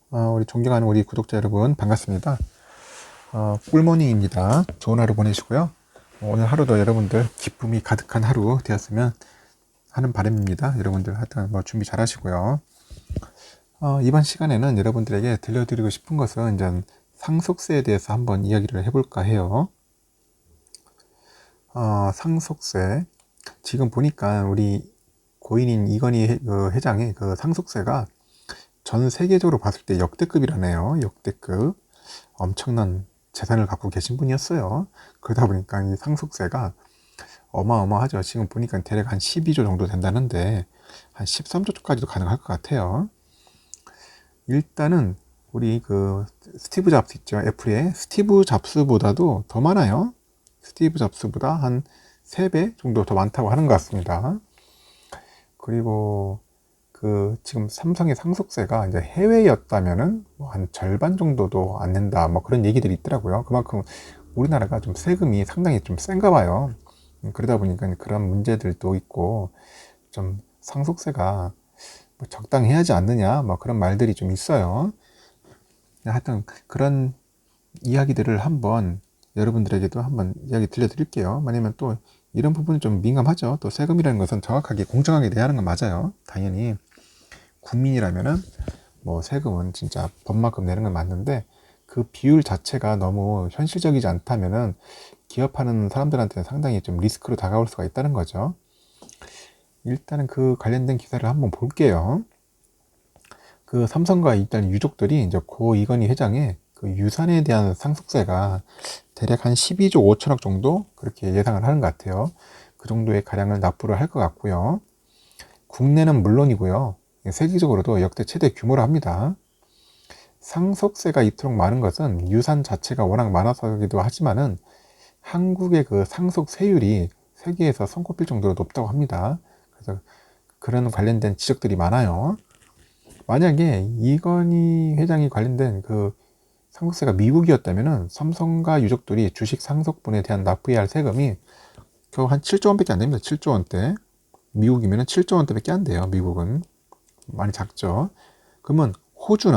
우리 존경하는 우리 구독자 여러분 반갑습니다. 꿀모닝입니다. 좋은 하루 보내시고요. 오늘 하루도 여러분들 기쁨이 가득한 하루 되었으면 하는 바람입니다. 여러분들 하여튼 준비 잘 하시고요. 이번 시간에는 여러분들에게 들려드리고 싶은 것은 이제 상속세에 대해서 한번 이야기를 해볼까 해요. 상속세. 지금 보니까 우리 고인인 이건희 회장의 그 상속세가 전 세계적으로 봤을 때 역대급이라네요. 역대급. 엄청난 재산을 갖고 계신 분이었어요. 그러다 보니까 이 상속세가 어마어마하죠. 지금 보니까 대략 한 12조 정도 된다는데 한 13조까지도 가능할 것 같아요. 일단은 우리 그 스티브 잡스 있죠. 애플의 스티브 잡스보다도 더 많아요. 스티브 잡스보다 한 3배 정도 더 많다고 하는 것 같습니다. 그리고 그 지금 삼성의 상속세가 이제 해외였다면은 뭐 한 절반 정도도 안 낸다 뭐 그런 얘기들이 있더라고요. 그만큼 우리나라가 좀 세금이 상당히 좀 센가 봐요. 그러다 보니까 그런 문제들도 있고 좀 상속세가 뭐 적당히 해야지 않느냐 뭐 그런 말들이 좀 있어요. 하여튼 그런 이야기들을 한번 여러분들에게도 한번 이야기 들려드릴게요. 왜냐면 또 이런 부분은 좀 민감하죠. 또 세금이라는 것은 정확하게 공정하게 내야 하는 건 맞아요. 당연히 국민이라면은 뭐 세금은 진짜 법만큼 내는 건 맞는데 그 비율 자체가 너무 현실적이지 않다면은 기업하는 사람들한테는 상당히 좀 리스크로 다가올 수가 있다는 거죠. 일단은 그 관련된 기사를 한번 볼게요. 그 삼성과 일단 유족들이 이제 고 이건희 회장의 그 유산에 대한 상속세가 대략 한 12조 5천억 정도 그렇게 예상을 하는 것 같아요. 그 정도의 가량을 납부를 할 것 같고요. 국내는 물론이고요. 세계적으로도 역대 최대 규모로 합니다. 상속세가 이토록 많은 것은 유산 자체가 워낙 많아서기도 하지만은 한국의 그 상속세율이 세계에서 손꼽힐 정도로 높다고 합니다. 그래서 그런 관련된 지적들이 많아요. 만약에 이건희 회장이 관련된 그 상속세가 미국이었다면은 삼성과 유족들이 주식 상속분에 대한 납부해야 할 세금이 겨우 한 7조 원밖에 안 됩니다. 7조 원대. 미국이면은 7조 원대밖에 안 돼요. 미국은 많이 작죠. 그러면 호주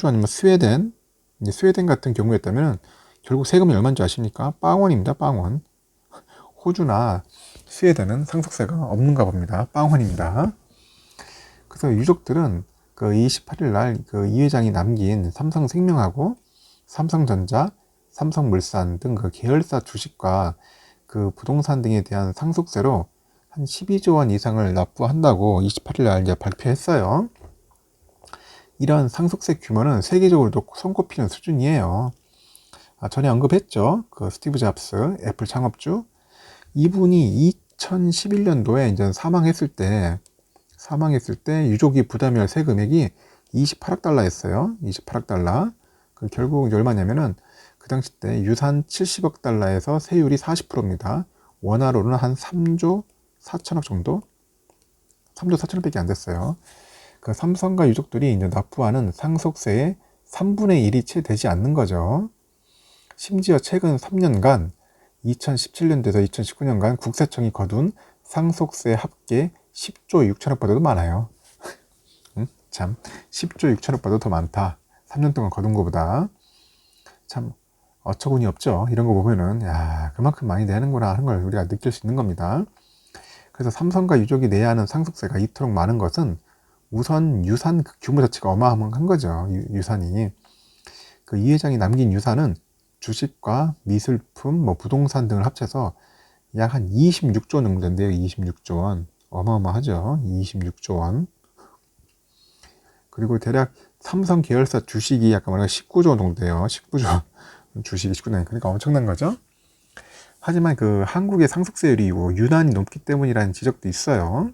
아니면 스웨덴, 이제 스웨덴 같은 경우였다면 결국 세금이 얼마인지 아십니까? 빵원입니다. 빵원. 호주나 스웨덴은 상속세가 없는가 봅니다. 빵원입니다. 그래서 유족들은 그 28일 날 그 이 회장이 남긴 삼성생명하고 삼성전자, 삼성물산 등 그 계열사 주식과 그 부동산 등에 대한 상속세로 한 12조 원 이상을 납부한다고 28일 날 이제 발표했어요. 이런 상속세 규모는 세계적으로도 손꼽히는 수준이에요. 전에 언급했죠. 그 스티브 잡스, 애플 창업주. 이분이 2011년도에 이제 사망했을 때 유족이 부담해야 할 세금액이 28억 달러였어요. 28억 달러. 그 결국 이제 얼마냐면은 그 당시 때 유산 70억 달러에서 세율이 40%입니다. 원화로는 한 3조 4천억 정도? 3조 4천억밖에 안 됐어요. 그 삼성과 유족들이 이제 납부하는 상속세의 3분의 1이 채 되지 않는 거죠. 심지어 최근 3년간 2017년도에서 2019년간 국세청이 거둔 상속세 합계 10조 6천억보다도 많아요. 참 10조 6천억보다 더 많다. 3년 동안 거둔 것보다. 참 어처구니 없죠. 이런 거 보면은 야 그만큼 많이 내는구나 하는 걸 우리가 느낄 수 있는 겁니다. 그래서 삼성과 유족이 내야 하는 상속세가 이토록 많은 것은 우선 유산 그 규모 자체가 어마어마한 거죠. 유산이. 그 이 회장이 남긴 유산은 주식과 미술품, 뭐 부동산 등을 합쳐서 약 한 26조 원 정도 된대요. 26조 원. 어마어마하죠. 26조 원. 그리고 대략 삼성 계열사 주식이 약간 19조 원 정도 돼요. 19조 주식이 19조 원. 그러니까 엄청난 거죠. 하지만 그 한국의 상속세율이 유난히 높기 때문이라는 지적도 있어요.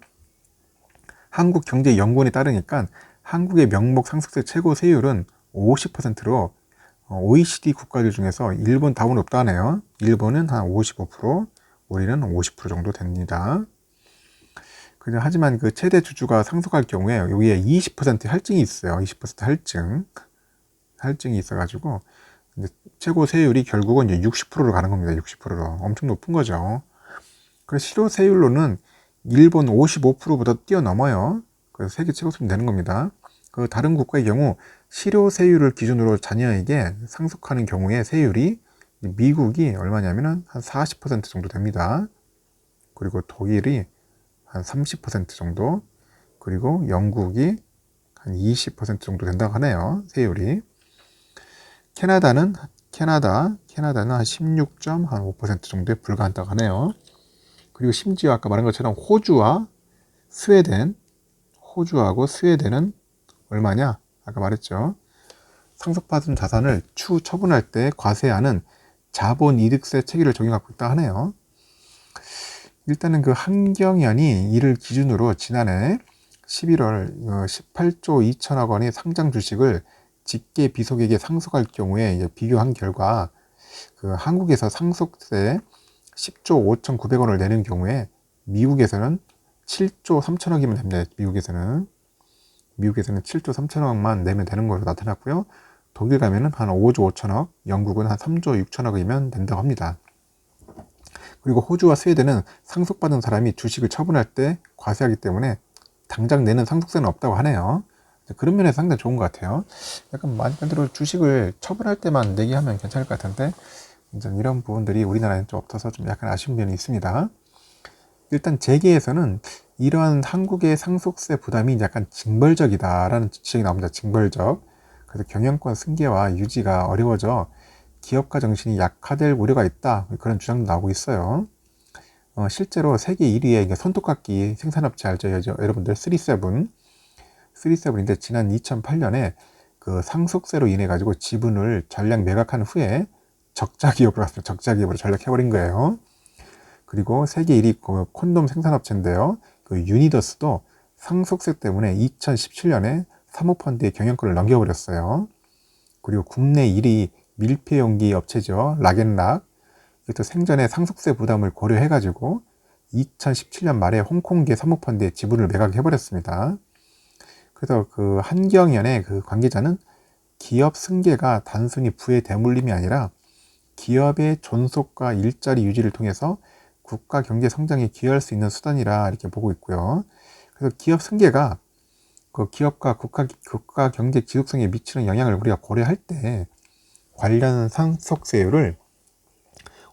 한국경제연구원에 따르니까 한국의 명목 상속세 최고 세율은 50%로 OECD 국가들 중에서 일본 다운 없다네요. 일본은 한 55%, 우리는 50% 정도 됩니다. 하지만 그 최대 주주가 상속할 경우에 여기에 20% 할증이 있어요. 20% 할증이 있어가지고 최고 세율이 결국은 이제 60%로 가는 겁니다. 60%로 엄청 높은 거죠. 그래서 실효세율로는 일본 55%보다 뛰어넘어요. 그래서 세계 최고 수준 되는 겁니다. 그 다른 국가의 경우 실효 세율을 기준으로 자녀에게 상속하는 경우에 세율이 미국이 얼마냐면은 한 40% 정도 됩니다. 그리고 독일이 한 30% 정도, 그리고 영국이 한 20% 정도 된다고 하네요. 세율이. 캐나다는 한 16.5% 정도에 불과한다고 하네요. 그리고 심지어 아까 말한 것처럼 호주하고 스웨덴은 얼마냐? 아까 말했죠. 상속받은 자산을 추후 처분할 때 과세하는 자본이득세 체계를 적용하고 있다 하네요. 일단은 그 한경연이 이를 기준으로 지난해 11월 18조 2천억 원의 상장 주식을 직계 비속에게 상속할 경우에 비교한 결과 그 한국에서 상속세 10조 5,900원을 내는 경우에 미국에서는 7조 3천억이면 됩니다. 미국에서는 7조 3천억만 내면 되는 것으로 나타났고요. 독일 가면은 한 5조 5천억, 영국은 한 3조 6천억이면 된다고 합니다. 그리고 호주와 스웨덴은 상속받은 사람이 주식을 처분할 때 과세하기 때문에 당장 내는 상속세는 없다고 하네요. 그런 면에서 상당히 좋은 것 같아요. 약간 말대로 주식을 처분할 때만 내게 하면 괜찮을 것 같은데 이런 부분들이 우리나라에는 좀 없어서 좀 약간 아쉬운 면이 있습니다. 일단 재계에서는 이러한 한국의 상속세 부담이 약간 징벌적이다라는 지적이 나옵니다. 징벌적. 그래서 경영권 승계와 유지가 어려워져 기업가 정신이 약화될 우려가 있다. 그런 주장도 나오고 있어요. 실제로 세계 1위의 손톱깎이 생산업체 알죠? 여러분들 37인데 지난 2008년에 그 상속세로 인해 가지고 지분을 전량 매각한 후에 적자 기업으로 전락해버린 거예요. 그리고 세계 1위 콘돔 생산업체인데요. 그 유니더스도 상속세 때문에 2017년에 사모펀드의 경영권을 넘겨버렸어요. 그리고 국내 1위 밀폐용기 업체죠. 락앤락. 이것도 생전에 상속세 부담을 고려해가지고 2017년 말에 홍콩계 사모펀드의 지분을 매각해버렸습니다. 그래서 그 한경연의 그 관계자는 기업 승계가 단순히 부의 대물림이 아니라 기업의 존속과 일자리 유지를 통해서 국가 경제 성장에 기여할 수 있는 수단이라 이렇게 보고 있고요. 그래서 기업 승계가 그 기업과 국가 경제 지속성에 미치는 영향을 우리가 고려할 때 관련 상속세율을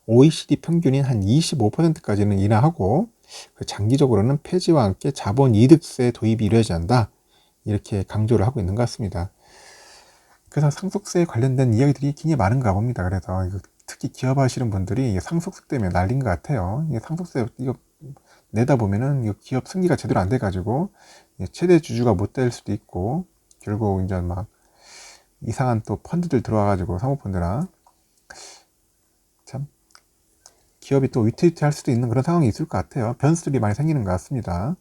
OECD 평균인 한 25%까지는 인하하고 장기적으로는 폐지와 함께 자본이득세 도입이 이루어져야 한다. 이렇게 강조를 하고 있는 것 같습니다. 그래서 상속세에 관련된 이야기들이 굉장히 많은가 봅니다. 그래서 특히 기업하시는 분들이 상속세 때문에 난린 것 같아요. 상속세 이거 내다 보면은 기업 승계가 제대로 안 돼가지고 최대 주주가 못 될 수도 있고 결국 이제 막 이상한 또 펀드들 들어와가지고 사모펀드나 참 기업이 또 위태위태할 수도 있는 그런 상황이 있을 것 같아요. 변수들이 많이 생기는 것 같습니다.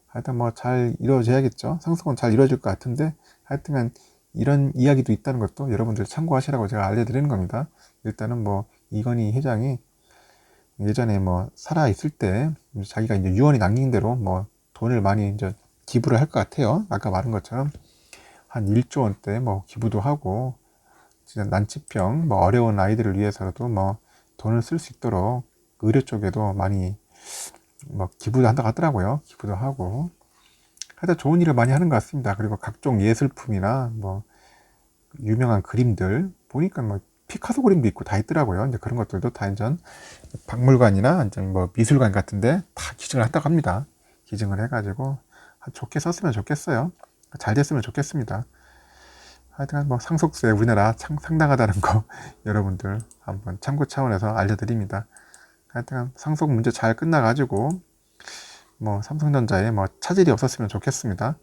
하여튼 뭐 잘 이루어져야겠죠. 상속은 잘 이루어질 것 같은데 하여튼간 이런 이야기도 있다는 것도 여러분들 참고하시라고 제가 알려드리는 겁니다. 일단은 뭐 이건희 회장이 예전에 뭐 살아 있을 때 자기가 이제 유언이 남긴 대로 뭐 돈을 많이 이제 기부를 할 것 같아요. 아까 말한 것처럼 한 1조 원대 뭐 기부도 하고 진짜 난치병 뭐 어려운 아이들을 위해서라도 뭐 돈을 쓸 수 있도록 의료 쪽에도 많이 뭐 기부도 한다고 하더라고요. 기부도 하고 하여튼 좋은 일을 많이 하는 것 같습니다. 그리고 각종 예술품이나 뭐 유명한 그림들 보니까 뭐 피카소 그림도 있고 다 있더라고요. 이제 그런 것들도 다 이제 박물관이나 이제 뭐 미술관 같은데 다 기증을 한다고 합니다. 기증을 해가지고 좋게 썼으면 좋겠어요. 잘 됐으면 좋겠습니다. 하여튼 뭐 상속세 우리나라 상당하다는 거 여러분들 한번 참고 차원에서 알려드립니다. 하여튼 상속 문제 잘 끝나가지고 뭐 삼성전자에 뭐 차질이 없었으면 좋겠습니다.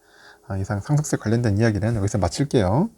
이상 상속세 관련된 이야기는 여기서 마칠게요.